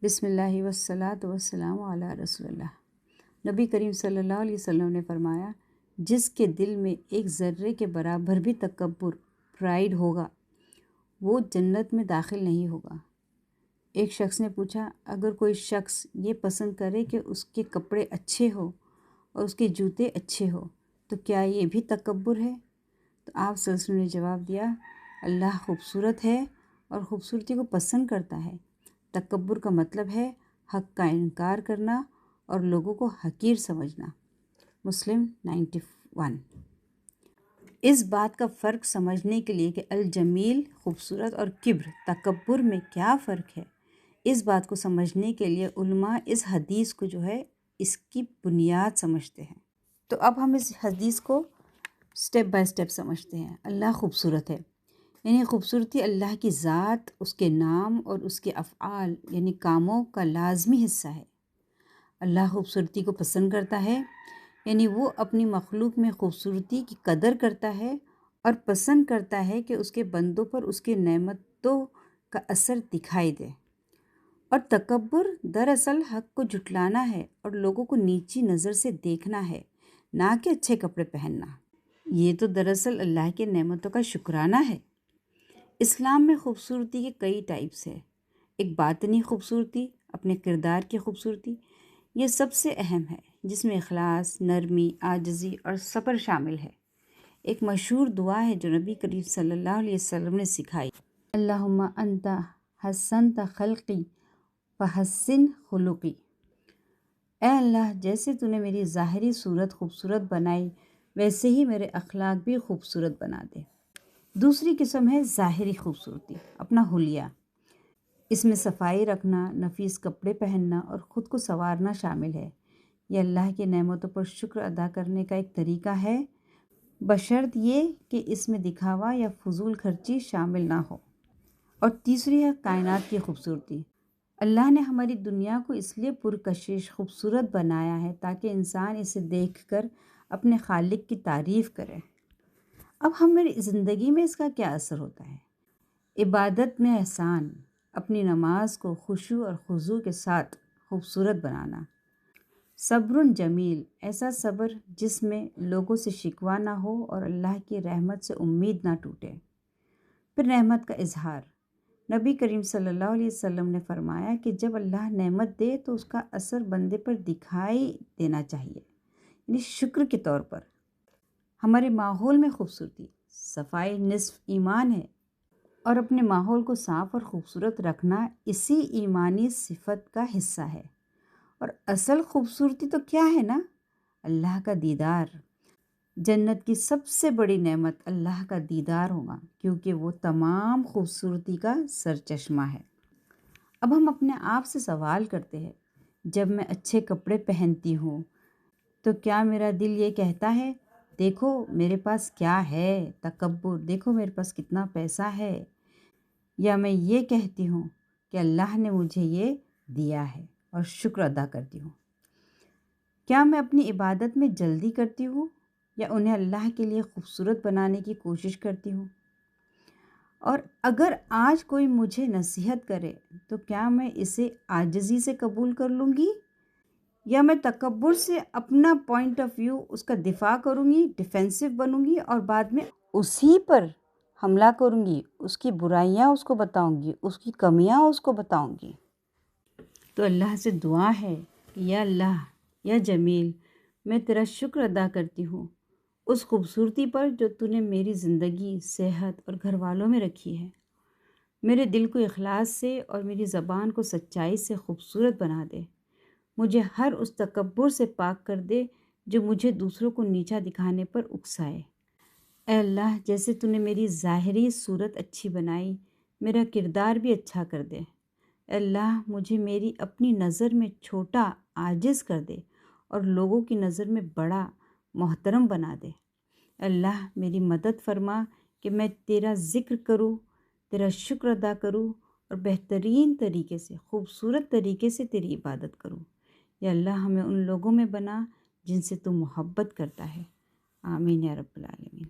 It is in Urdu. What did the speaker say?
بسم اللہ والصلاۃ والسلام علی رسول اللہ۔ نبی کریم صلی اللہ علیہ وسلم نے فرمایا، جس کے دل میں ایک ذرے کے برابر بھی تکبر، پرائیڈ ہوگا، وہ جنت میں داخل نہیں ہوگا۔ ایک شخص نے پوچھا، اگر کوئی شخص یہ پسند کرے کہ اس کے کپڑے اچھے ہو اور اس کے جوتے اچھے ہو تو کیا یہ بھی تکبر ہے؟ تو آپ صلی اللہ علیہ وسلم نے جواب دیا، اللہ خوبصورت ہے اور خوبصورتی کو پسند کرتا ہے۔ تکبر کا مطلب ہے حق کا انکار کرنا اور لوگوں کو حقیر سمجھنا۔ مسلم 91۔ اس بات کا فرق سمجھنے کے لیے کہ الجمیل خوبصورت اور کبر تکبر میں کیا فرق ہے، اس بات کو سمجھنے کے لیے علماء اس حدیث کو اس کی بنیاد سمجھتے ہیں۔ تو اب ہم اس حدیث کو سٹیپ بائی سٹیپ سمجھتے ہیں۔ اللہ خوبصورت ہے، یعنی خوبصورتی اللہ کی ذات، اس کے نام اور اس کے افعال یعنی کاموں کا لازمی حصہ ہے۔ اللہ خوبصورتی کو پسند کرتا ہے، یعنی وہ اپنی مخلوق میں خوبصورتی کی قدر کرتا ہے اور پسند کرتا ہے کہ اس کے بندوں پر اس کے نعمتوں کا اثر دکھائی دے۔ اور تکبر دراصل حق کو جھٹلانا ہے اور لوگوں کو نیچی نظر سے دیکھنا ہے، نہ کہ اچھے کپڑے پہننا۔ یہ تو دراصل اللہ کے نعمتوں کا شکرانہ ہے۔ اسلام میں خوبصورتی کے کئی ٹائپس ہیں۔ ایک باطنی خوبصورتی، اپنے کردار کی خوبصورتی، یہ سب سے اہم ہے، جس میں اخلاص، نرمی، عاجزی اور صبر شامل ہے۔ ایک مشہور دعا ہے جو نبی کریم صلی اللہ علیہ وسلم نے سکھائی، اللہم انت حسنت خلقی فحسن خلقی۔ اے اللہ، جیسے تو نے میری ظاہری صورت خوبصورت بنائی، ویسے ہی میرے اخلاق بھی خوبصورت بنا دے۔ دوسری قسم ہے ظاہری خوبصورتی، اپنا حلیہ۔ اس میں صفائی رکھنا، نفیس کپڑے پہننا اور خود کو سنوارنا شامل ہے۔ یہ اللہ کی نعمتوں پر شکر ادا کرنے کا ایک طریقہ ہے، بشرط یہ کہ اس میں دکھاوا یا فضول خرچی شامل نہ ہو۔ اور تیسری ہے کائنات کی خوبصورتی۔ اللہ نے ہماری دنیا کو اس لیے پرکشش خوبصورت بنایا ہے تاکہ انسان اسے دیکھ کر اپنے خالق کی تعریف کرے۔ اب ہماری زندگی میں اس کا کیا اثر ہوتا ہے؟ عبادت میں احسان، اپنی نماز کو خشوع اور خضوع کے ساتھ خوبصورت بنانا۔ صبر جمیل، ایسا صبر جس میں لوگوں سے شکوہ نہ ہو اور اللہ کی رحمت سے امید نہ ٹوٹے۔ پھر نعمت کا اظہار۔ نبی کریم صلی اللہ علیہ وسلم نے فرمایا کہ جب اللہ نعمت دے تو اس کا اثر بندے پر دکھائی دینا چاہیے، یعنی شکر کے طور پر۔ ہمارے ماحول میں خوبصورتی، صفائی نصف ایمان ہے، اور اپنے ماحول کو صاف اور خوبصورت رکھنا اسی ایمانی صفت کا حصہ ہے۔ اور اصل خوبصورتی تو کیا ہے نا؟ اللہ کا دیدار۔ جنت کی سب سے بڑی نعمت اللہ کا دیدار ہوگا، کیونکہ وہ تمام خوبصورتی کا سرچشمہ ہے۔ اب ہم اپنے آپ سے سوال کرتے ہیں، جب میں اچھے کپڑے پہنتی ہوں تو کیا میرا دل یہ کہتا ہے، دیکھو میرے پاس کیا ہے، تکبر، دیکھو میرے پاس کتنا پیسہ ہے؟ یا میں یہ کہتی ہوں کہ اللہ نے مجھے یہ دیا ہے اور شکر ادا کرتی ہوں؟ کیا میں اپنی عبادت میں جلدی کرتی ہوں یا انہیں اللہ کے لیے خوبصورت بنانے کی کوشش کرتی ہوں؟ اور اگر آج کوئی مجھے نصیحت کرے تو کیا میں اسے عاجزی سے قبول کر لوں گی، یا میں تکبر سے اپنا پوائنٹ آف ویو اس کا دفاع کروں گی، ڈیفینسو بنوں گی اور بعد میں اسی پر حملہ کروں گی، اس کی برائیاں اس کو بتاؤں گی، اس کی کمیاں اس کو بتاؤں گی؟ تو اللہ سے دعا ہے کہ یا اللہ، یا جمیل، میں تیرا شکر ادا کرتی ہوں اس خوبصورتی پر جو تو نے میری زندگی، صحت اور گھر والوں میں رکھی ہے۔ میرے دل کو اخلاص سے اور میری زبان کو سچائی سے خوبصورت بنا دے۔ مجھے ہر اس تکبر سے پاک کر دے جو مجھے دوسروں کو نیچا دکھانے پر اکسائے۔ اے اللہ، جیسے تو نے میری ظاہری صورت اچھی بنائی، میرا کردار بھی اچھا کر دے۔ اے اللہ، مجھے میری اپنی نظر میں چھوٹا، عاجز کر دے اور لوگوں کی نظر میں بڑا، محترم بنا دے۔ اے اللہ، میری مدد فرما کہ میں تیرا ذکر کروں، تیرا شکر ادا کروں اور بہترین طریقے سے، خوبصورت طریقے سے تیری عبادت کروں۔ یا اللہ، ہمیں ان لوگوں میں بنا جن سے تو محبت کرتا ہے۔ آمین یا رب العالمین۔